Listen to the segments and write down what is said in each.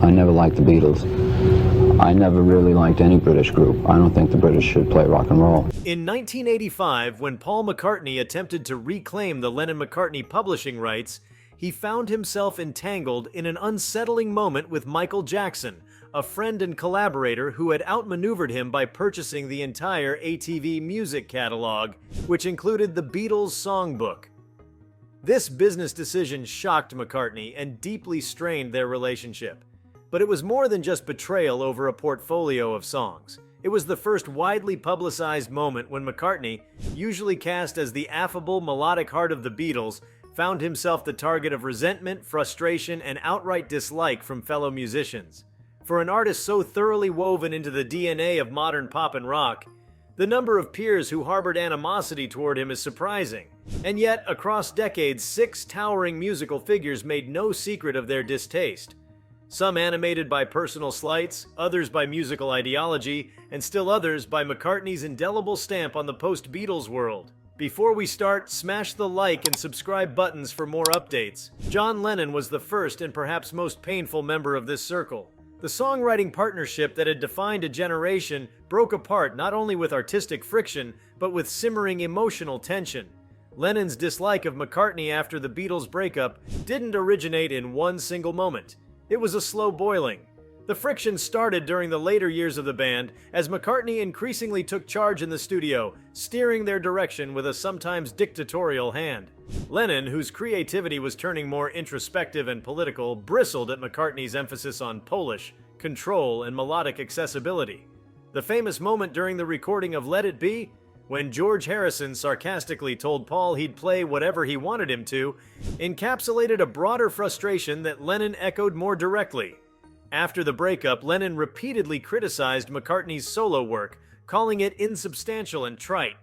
I never liked the Beatles. I never really liked any British group. I don't think the British should play rock and roll. In 1985, when Paul McCartney attempted to reclaim the Lennon-McCartney publishing rights, he found himself entangled in an unsettling moment with Michael Jackson, a friend and collaborator who had outmaneuvered him by purchasing the entire ATV music catalog, which included the Beatles songbook. This business decision shocked McCartney and deeply strained their relationship. But it was more than just betrayal over a portfolio of songs. It was the first widely publicized moment when McCartney, usually cast as the affable, melodic heart of the Beatles, found himself the target of resentment, frustration, and outright dislike from fellow musicians. For an artist so thoroughly woven into the DNA of modern pop and rock, the number of peers who harbored animosity toward him is surprising. And yet, across decades, 6 towering musical figures made no secret of their distaste. Some animated by personal slights, others by musical ideology, and still others by McCartney's indelible stamp on the post-Beatles world. Before we start, smash the like and subscribe buttons for more updates. John Lennon was the first and perhaps most painful member of this circle. The songwriting partnership that had defined a generation broke apart not only with artistic friction, but with simmering emotional tension. Lennon's dislike of McCartney after the Beatles' breakup didn't originate in one single moment. It was a slow boiling. The friction started during the later years of the band as McCartney increasingly took charge in the studio, steering their direction with a sometimes dictatorial hand. Lennon, whose creativity was turning more introspective and political, bristled at McCartney's emphasis on polish, control, and melodic accessibility. The famous moment during the recording of Let It Be, when George Harrison sarcastically told Paul he'd play whatever he wanted him to, encapsulated a broader frustration that Lennon echoed more directly. After the breakup, Lennon repeatedly criticized McCartney's solo work, calling it insubstantial and trite.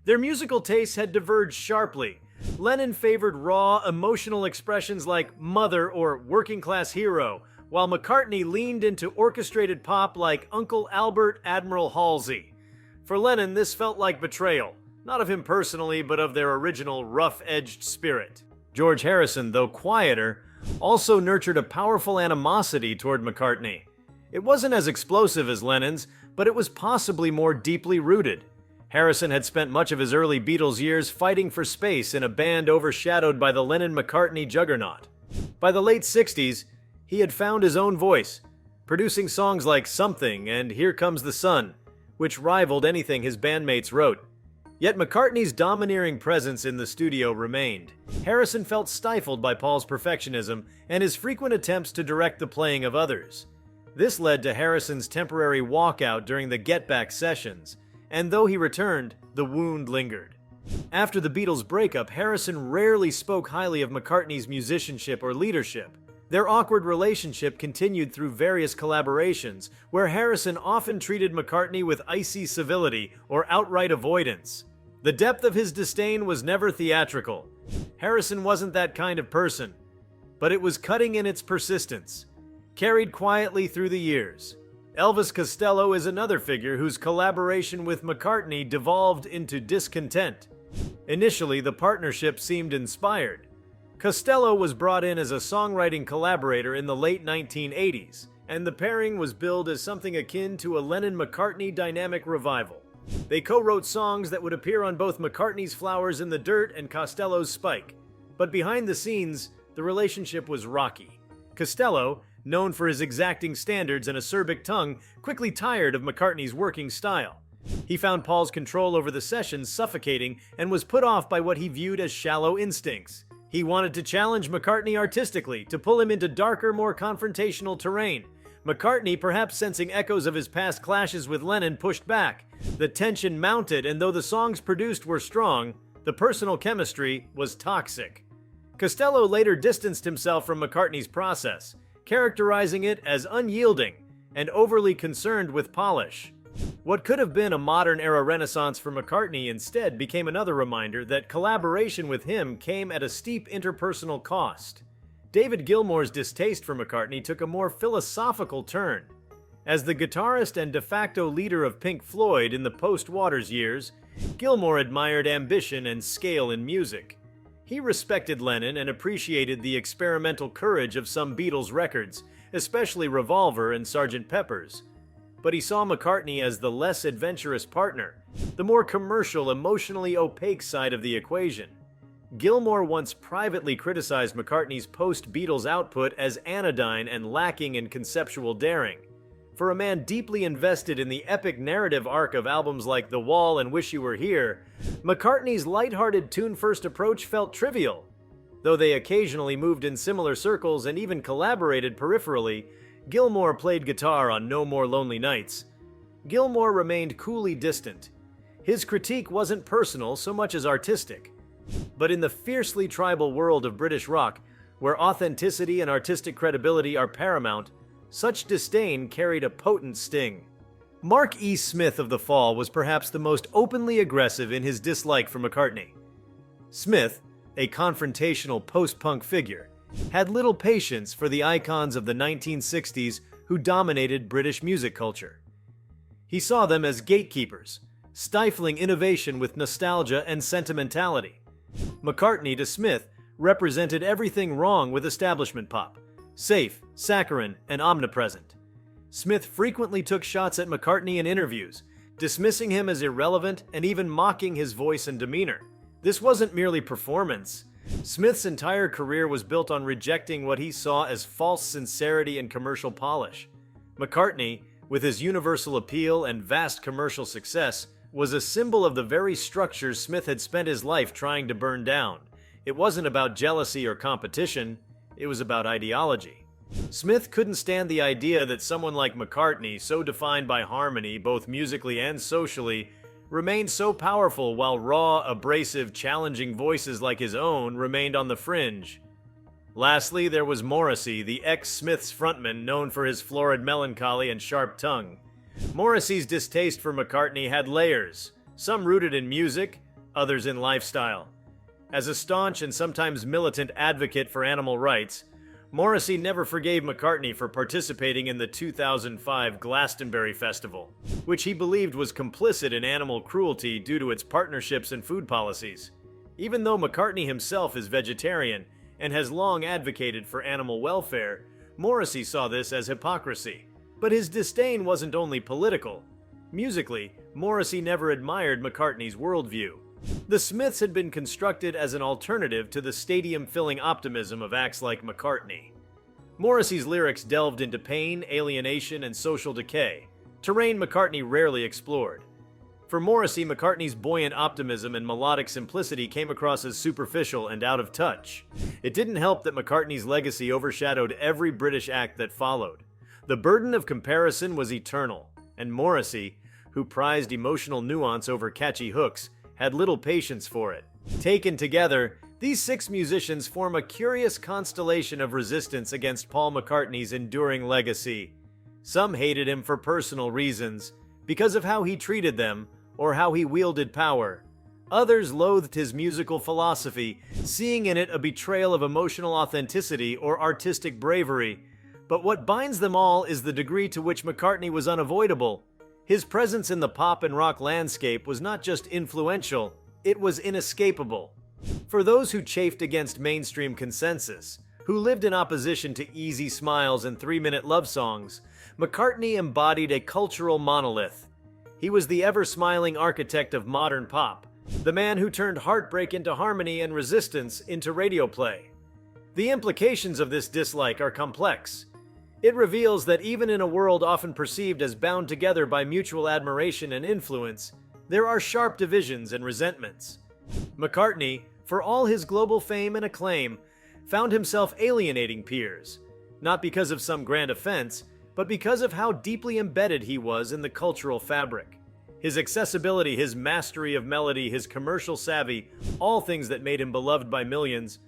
Their musical tastes had diverged sharply. Lennon favored raw, emotional expressions like Mother or Working Class Hero, while McCartney leaned into orchestrated pop like Uncle Albert, Admiral Halsey. For Lennon, this felt like betrayal, not of him personally, but of their original rough-edged spirit. George Harrison, though quieter, also nurtured a powerful animosity toward McCartney. It wasn't as explosive as Lennon's, but it was possibly more deeply rooted. Harrison had spent much of his early Beatles years fighting for space in a band overshadowed by the Lennon-McCartney juggernaut. By the late 60s, he had found his own voice, producing songs like Something and Here Comes the Sun, which rivaled anything his bandmates wrote. Yet McCartney's domineering presence in the studio remained. Harrison felt stifled by Paul's perfectionism and his frequent attempts to direct the playing of others. This led to Harrison's temporary walkout during the Get Back sessions, and though he returned, the wound lingered. After the Beatles' breakup, Harrison rarely spoke highly of McCartney's musicianship or leadership. Their awkward relationship continued through various collaborations, where Harrison often treated McCartney with icy civility or outright avoidance. The depth of his disdain was never theatrical. Harrison wasn't that kind of person, but it was cutting in its persistence, carried quietly through the years. Elvis Costello is another figure whose collaboration with McCartney devolved into discontent. Initially, the partnership seemed inspired. Costello was brought in as a songwriting collaborator in the late 1980s, and the pairing was billed as something akin to a Lennon-McCartney dynamic revival. They co-wrote songs that would appear on both McCartney's Flowers in the Dirt and Costello's Spike. But behind the scenes, the relationship was rocky. Costello, known for his exacting standards and acerbic tongue, quickly tired of McCartney's working style. He found Paul's control over the sessions suffocating and was put off by what he viewed as shallow instincts. He wanted to challenge McCartney artistically, to pull him into darker, more confrontational terrain. McCartney, perhaps sensing echoes of his past clashes with Lennon, pushed back. The tension mounted, and though the songs produced were strong, the personal chemistry was toxic. Costello later distanced himself from McCartney's process, characterizing it as unyielding and overly concerned with polish. What could have been a modern-era renaissance for McCartney instead became another reminder that collaboration with him came at a steep interpersonal cost. David Gilmour's distaste for McCartney took a more philosophical turn. As the guitarist and de facto leader of Pink Floyd in the post-Waters years, Gilmour admired ambition and scale in music. He respected Lennon and appreciated the experimental courage of some Beatles records, especially Revolver and Sgt. Pepper's. But he saw McCartney as the less adventurous partner, the more commercial, emotionally opaque side of the equation. Gilmour once privately criticized McCartney's post-Beatles output as anodyne and lacking in conceptual daring. For a man deeply invested in the epic narrative arc of albums like The Wall and Wish You Were Here, McCartney's lighthearted tune-first approach felt trivial. Though they occasionally moved in similar circles and even collaborated peripherally, Gilmour played guitar on No More Lonely Nights. Gilmour remained coolly distant. His critique wasn't personal so much as artistic. But in the fiercely tribal world of British rock, where authenticity and artistic credibility are paramount, such disdain carried a potent sting. Mark E. Smith of The Fall was perhaps the most openly aggressive in his dislike for McCartney. Smith, a confrontational post-punk figure, had little patience for the icons of the 1960s who dominated British music culture. He saw them as gatekeepers, stifling innovation with nostalgia and sentimentality. McCartney, to Smith, represented everything wrong with establishment pop: safe, saccharine, and omnipresent. Smith frequently took shots at McCartney in interviews, dismissing him as irrelevant and even mocking his voice and demeanor. This wasn't merely performance. Smith's entire career was built on rejecting what he saw as false sincerity and commercial polish. McCartney, with his universal appeal and vast commercial success, was a symbol of the very structures Smith had spent his life trying to burn down. It wasn't about jealousy or competition, it was about ideology. Smith couldn't stand the idea that someone like McCartney, so defined by harmony both musically and socially, remained so powerful while raw, abrasive, challenging voices like his own remained on the fringe. Lastly, there was Morrissey, the ex-Smiths frontman known for his florid melancholy and sharp tongue. Morrissey's distaste for McCartney had layers, some rooted in music, others in lifestyle. As a staunch and sometimes militant advocate for animal rights, Morrissey never forgave McCartney for participating in the 2005 Glastonbury Festival, which he believed was complicit in animal cruelty due to its partnerships and food policies. Even though McCartney himself is vegetarian and has long advocated for animal welfare, Morrissey saw this as hypocrisy. But his disdain wasn't only political. Musically, Morrissey never admired McCartney's worldview. The Smiths had been constructed as an alternative to the stadium-filling optimism of acts like McCartney. Morrissey's lyrics delved into pain, alienation, and social decay, terrain McCartney rarely explored. For Morrissey, McCartney's buoyant optimism and melodic simplicity came across as superficial and out of touch. It didn't help that McCartney's legacy overshadowed every British act that followed. The burden of comparison was eternal, and Morrissey, who prized emotional nuance over catchy hooks, had little patience for it. Taken together, these six musicians form a curious constellation of resistance against Paul McCartney's enduring legacy. Some hated him for personal reasons, because of how he treated them or how he wielded power. Others loathed his musical philosophy, seeing in it a betrayal of emotional authenticity or artistic bravery. But what binds them all is the degree to which McCartney was unavoidable. His presence in the pop and rock landscape was not just influential, it was inescapable. For those who chafed against mainstream consensus, who lived in opposition to easy smiles and three-minute love songs, McCartney embodied a cultural monolith. He was the ever-smiling architect of modern pop, the man who turned heartbreak into harmony and resistance into radio play. The implications of this dislike are complex. It reveals that even in a world often perceived as bound together by mutual admiration and influence, there are sharp divisions and resentments. McCartney, for all his global fame and acclaim, found himself alienating peers, not because of some grand offense, but because of how deeply embedded he was in the cultural fabric. His accessibility, his mastery of melody, his commercial savvy, all things that made him beloved by millions,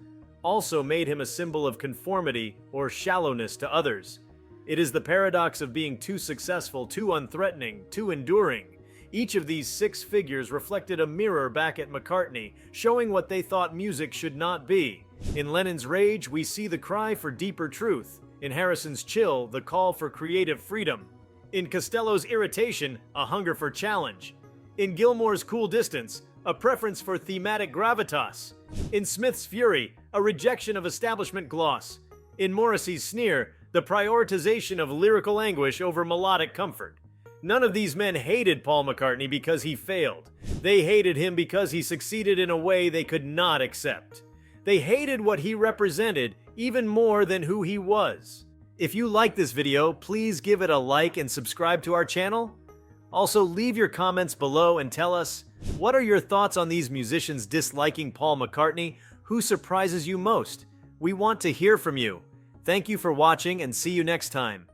also made him a symbol of conformity or shallowness to others. It is the paradox of being too successful, too unthreatening, too enduring. Each of these six figures reflected a mirror back at McCartney, showing what they thought music should not be. In Lennon's rage, we see the cry for deeper truth. In Harrison's chill, the call for creative freedom. In Costello's irritation, a hunger for challenge. In Gilmour's cool distance, a preference for thematic gravitas. In Smith's fury, a rejection of establishment gloss. In Morrissey's sneer, the prioritization of lyrical anguish over melodic comfort. None of these men hated Paul McCartney because he failed. They hated him because he succeeded in a way they could not accept. They hated what he represented even more than who he was. If you like this video, please give it a like and subscribe to our channel. Also, leave your comments below and tell us, what are your thoughts on these musicians disliking Paul McCartney? Who surprises you most? We want to hear from you. Thank you for watching and see you next time.